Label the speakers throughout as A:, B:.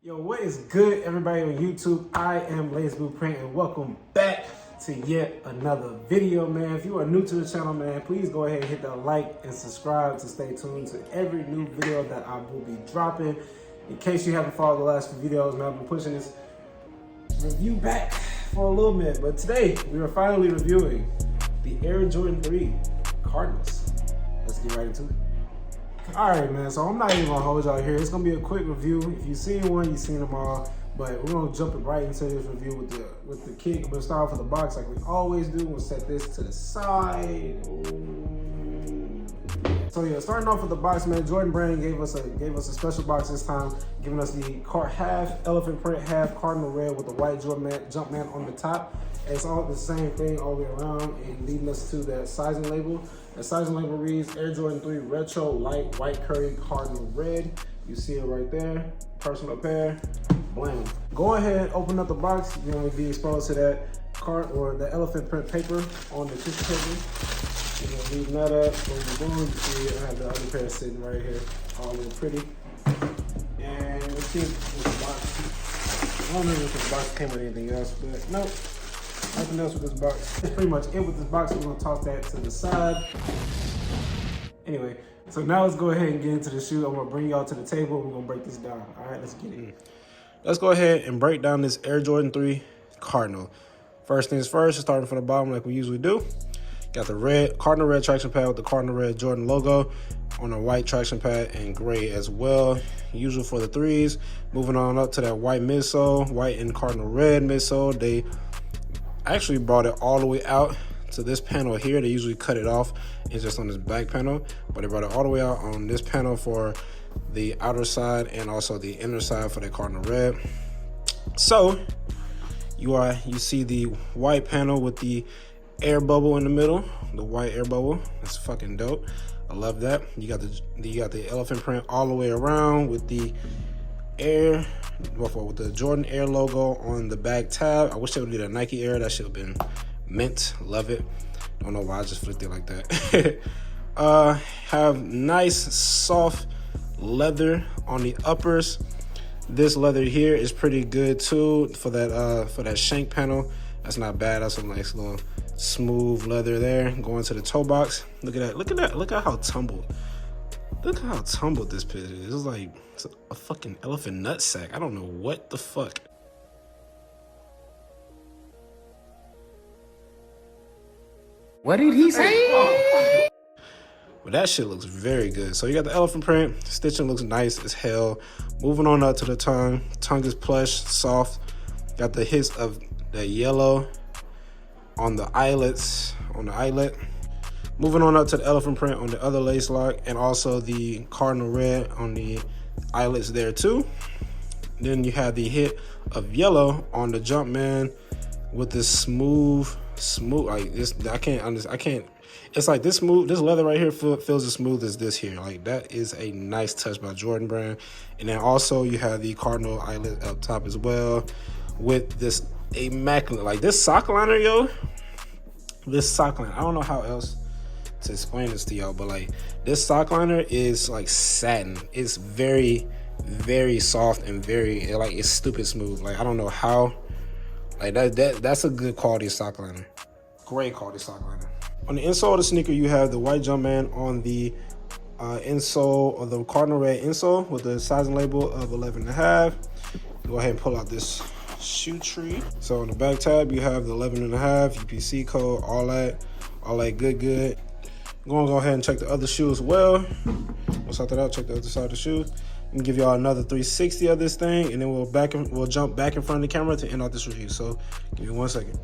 A: Yo, what is good, everybody on YouTube? I am Lay's Blueprint, and welcome back to yet another video, man. If you are new to the channel, man, please go ahead and hit that like and subscribe to stay tuned to every new video that I will be dropping. In case you haven't followed the last few videos, man, I've been pushing this review back for a little bit, but today we are finally reviewing the Air Jordan 3 Cardinals. Let's get right into it. All right, man, so I'm not even gonna hold y'all here. It's gonna be a quick review. If you've seen one, you've seen them all, but we're gonna jump it right into this review with the kit. We'll start off with the box like we always do. We'll set this to the side. So yeah, starting off with the box, man, Jordan Brand gave us a special box this time, giving us the half elephant print, half cardinal red with the white Jumpman on the top. It's all the same thing all the way around, and leading us to that sizing label. The sizing label reads Air Jordan 3 Retro Light White Curry Cardinal Red. You see it right there. Personal pair. Blam. Go ahead, open up the box. You're going to be exposed to that card or the elephant print paper on the tissue paper. You're going to leave that up. Boom, boom, boom. You see I have the other pair sitting right here. All a little pretty. And let's see if this box. I don't know if this box came with anything else, but nope. Nothing else with this box. That's pretty much it with this box. We're gonna toss that to the side. Anyway, so now let's go ahead and get into the shoe. I'm gonna bring y'all to the table. We're gonna break this down. All right, let's get it. Let's go ahead and break down this Air Jordan 3 Cardinal. First things first, starting from the bottom like we usually do. Got the red, cardinal red traction pad with the cardinal red Jordan logo on a white traction pad and gray as well. Usual for the threes. Moving on up to that white midsole, white and cardinal red midsole. They actually brought it all the way out to this panel here. They usually cut it off. It's just on this back panel, but they brought it all the way out on this panel for the outer side and also the inner side for the cardinal red. So you see the white panel with the air bubble in the middle, the white air bubble. That's fucking dope. I love that. You got the elephant print all the way around with the Air, with the Jordan Air logo on the back tab. I wish they would do a Nike Air. That should have been mint. Love it. Don't know why I just flipped it like that. Have nice soft leather on the uppers. This leather here is pretty good too for that shank panel. That's not bad. That's a nice little smooth leather there. Going to the toe box. Look at that. Look at that. Look at how tumbled. Look at how tumbled this pitch is. It's like it's a fucking elephant nutsack. I don't know what the fuck.
B: What did he say?
A: But that shit looks very good. So you got the elephant print. Stitching looks nice as hell. Moving on up to the tongue. Tongue is plush, soft. Got the hits of the yellow on the eyelets, on the eyelet. Moving on up to the elephant print on the other lace lock and also the cardinal red on the eyelets there too. Then you have the hit of yellow on the Jumpman with this smooth like this. I can't. It's like this smooth. This leather right here feels as smooth as this here. Like that is a nice touch by Jordan Brand. And then also you have the cardinal eyelet up top as well with this immaculate, like this sock liner, yo. This sock liner. I don't know how else to explain this to y'all, but like this sock liner is like satin. It's very, very soft and very like it's stupid smooth. Like I don't know how. Like that's a good quality sock liner. Great quality sock liner. On the insole of the sneaker, you have the white Jumpman on the insole of the cardinal red insole with the sizing label of 11.5. Go ahead and pull out this shoe tree. So on the back tab, you have the 11.5 UPC code, all that good. I'm gonna go ahead and check the other shoe as well. We'll sort that out, check the other side of the shoe. And give y'all another 360 of this thing, and then we'll jump back in front of the camera to end out this review. So give me 1 second.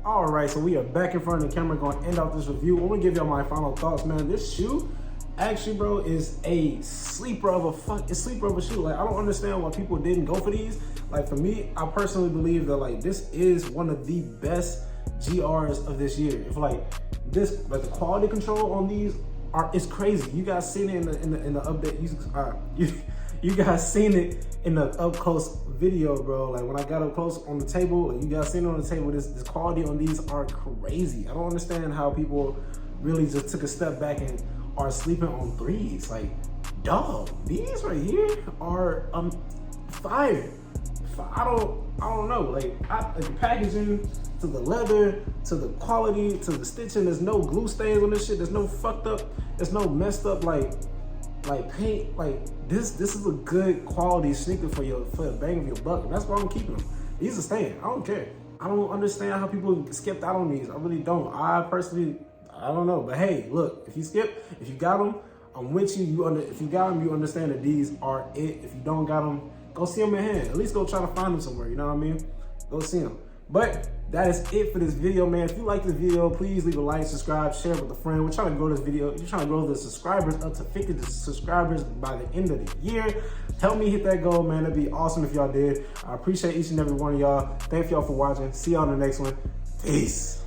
A: All right, so we are back in front of the camera, going to end out this review. I'm gonna give y'all my final thoughts, man. This shoe actually, bro, is a sleeper of a shoe. Like, I don't understand why people didn't go for these. Like for me, I personally believe that like this is one of the best GRs of this year. If like this, like the quality control on these is crazy. You guys seen it in the update. You guys seen it in the up close video, bro. Like when I got up close on the table, like you guys seen it on the table. This quality on these are crazy. I don't understand how people really just took a step back and are sleeping on threes. Like, dog, these right here are fire. I don't know. Like the packaging, to the leather, to the quality, to the stitching. There's no glue stains on this shit. There's no fucked up. There's no messed up like paint. Like this is a good quality sneaker for the bang of your buck. And that's why I'm keeping them. These are staying. I don't care. I don't understand how people skipped out on these. I really don't. I personally, I don't know. But hey, look, if you got them, I'm with you. If you got them, you understand that these are it. If you don't got them, go see them in hand. At least go try to find them somewhere. You know what I mean? Go see them. But that is it for this video, man. If you like this video, please leave a like, subscribe, share it with a friend. We're trying to grow this video. We're trying to grow the subscribers up to 50 subscribers by the end of the year. Help me hit that goal, man. That'd be awesome if y'all did. I appreciate each and every one of y'all. Thank y'all for watching. See y'all in the next one. Peace.